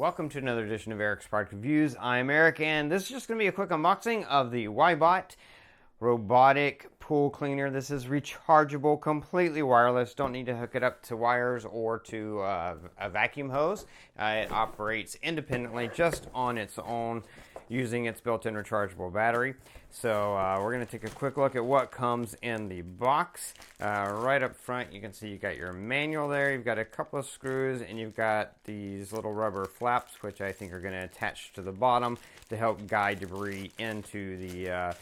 Welcome to another edition of Eric's Product Reviews. I'm Eric, and this is just going to be a quick unboxing of the Wybot Robotic Pool Cleaner. This is rechargeable, completely wireless. Don't need to hook it up to wires or to a vacuum hose. It operates independently, just on its own, using its built-in rechargeable battery. So we're going to take a quick look at what comes in the box. Right up front, you can see you've got your manual there. You've got a couple of screws, and you've got these little rubber flaps, which I think are going to attach to the bottom to help guide debris into the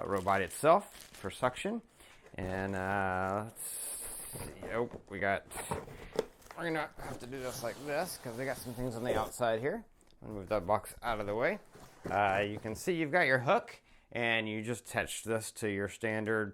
robot itself for suction. And let's see. Oh, we're gonna have to do this like this because they got some things on the outside here. I'll move that box out of the way. You can see you've got your hook, and you just attach this to your standard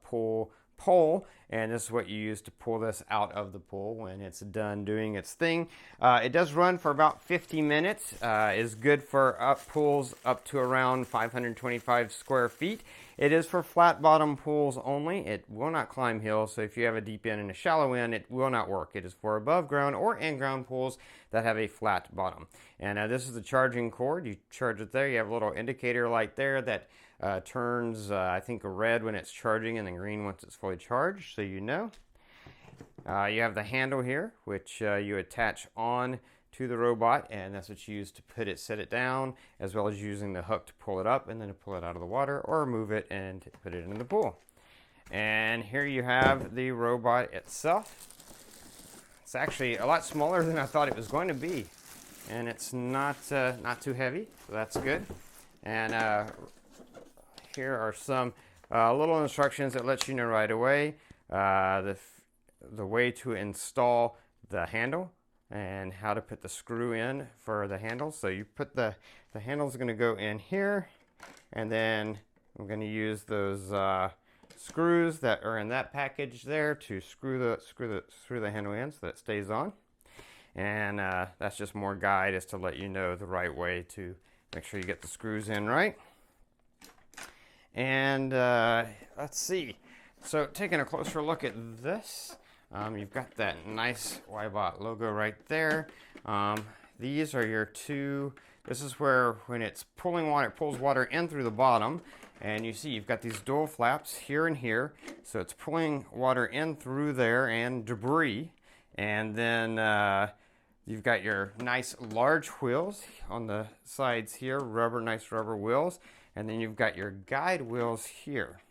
pool pole, and this is what you use to pull this out of the pool when it's done doing its thing. It does run for about 50 minutes. Is good for pools up to around 525 square feet. It is for flat bottom pools only. It will not climb hills, so if you have a deep end and a shallow end, it will not work. It is for above ground or in ground pools that have a flat bottom. And this is the charging cord. You charge it there. You have a little indicator light there that turns, I think, red when it's charging and then green once it's fully charged, so you know. You have the handle here, which you attach on to the robot, and that's what you use to set it down, as well as using the hook to pull it up and then to pull it out of the water or remove it and put it in the pool. And here you have the robot itself. It's actually a lot smaller than I thought it was going to be, and it's not too heavy, so that's good. And here are some little instructions that let you know right away the way to install the handle and how to put the screw in for the handle. So you put the handle is going to go in here, and then I'm going to use those screws that are in that package there to screw the handle in so that it stays on. And that's just more guide as to let you know the right way to make sure you get the screws in right. And let's see. So taking a closer look at this, you've got that nice Wybot logo right there. These are your two. This is where when it's pulling water, it pulls water in through the bottom. And you see you've got these dual flaps here and here. So it's pulling water in through there and debris. And then you've got your nice large wheels on the sides here, nice rubber wheels. And then you've got your guide wheels here.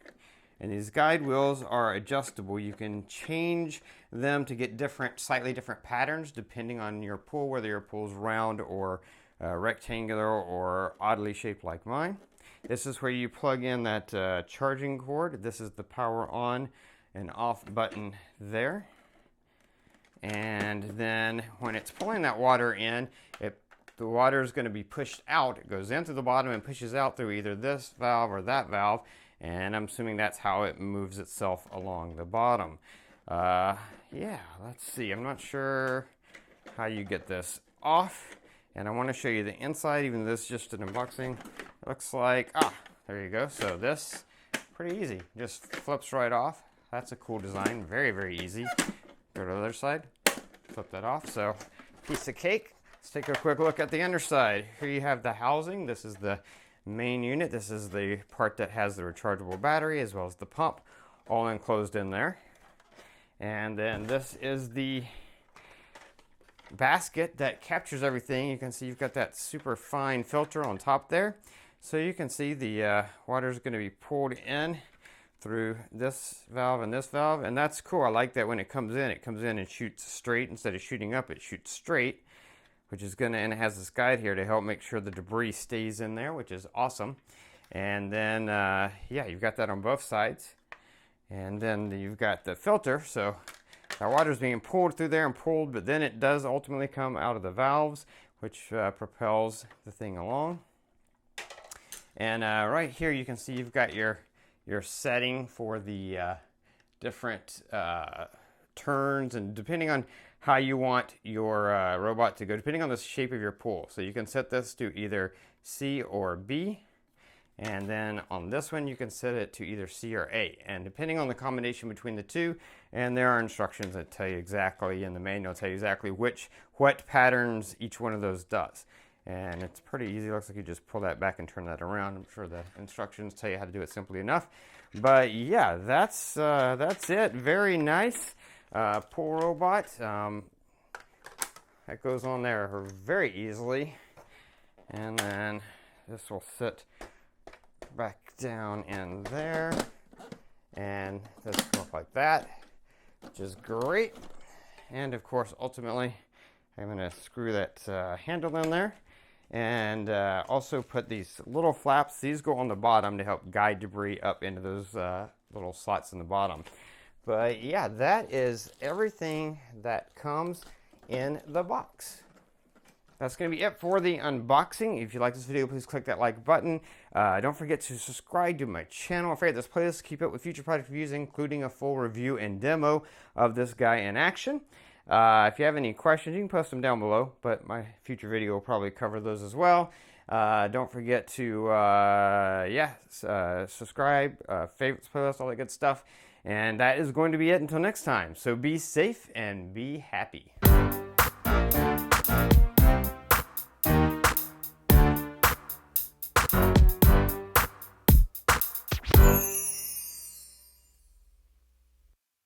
And these guide wheels are adjustable. You can change them to get slightly different patterns depending on your pool, whether your pool's round or rectangular or oddly shaped like mine. This is where you plug in that charging cord. This is the power on and off button there. And then when it's pulling that water in, the water is going to be pushed out. It goes in through the bottom and pushes out through either this valve or that valve. And I'm assuming that's how it moves itself along the bottom. Yeah, let's see. I'm not sure how you get this off. And I want to show you the inside, even though this is just an unboxing. It looks like, there you go. So this, pretty easy. Just flips right off. That's a cool design. Very, very easy. Go to the other side. Flip that off. So, piece of cake. Let's take a quick look at the underside. Here you have the housing. This is the main unit. This is the part that has the rechargeable battery as well as the pump all enclosed in there. And then this is the basket that captures everything. You can see you've got that super fine filter on top there. So you can see the water is going to be pulled in through this valve and this valve. And that's cool. I like that when it comes in and shoots straight. Instead of shooting up, it shoots straight, which is and it has this guide here to help make sure the debris stays in there, which is awesome. And then, yeah, you've got that on both sides. And then you've got the filter, so that water is being pulled through there and pulled, but then it does ultimately come out of the valves, which propels the thing along. And right here you can see you've got your setting for the different turns, and depending on how you want your robot to go, depending on the shape of your pool. So you can set this to either C or B. And then on this one, you can set it to either C or A. And depending on the combination between the two, and there are instructions that tell you exactly in the manual, tell you exactly what patterns each one of those does. And it's pretty easy. It looks like you just pull that back and turn that around. I'm sure the instructions tell you how to do it simply enough. But yeah, that's it. Very nice pool robot. That goes on there very easily. And then this will sit back down in there, and this will look like that, which is great. And of course, ultimately, I'm going to screw that handle in there, and also put these little flaps. These go on the bottom to help guide debris up into those little slots in the bottom. But yeah, that is everything that comes in the box. That's going to be it for the unboxing. If you like this video, please click that like button. Don't forget to subscribe to my channel. If you this playlist, keep up with future product reviews, including a full review and demo of this guy in action. If you have any questions, you can post them down below, but my future video will probably cover those as well. Don't forget to subscribe, favorites, playlist, all that good stuff. And that is going to be it until next time. So be safe and be happy.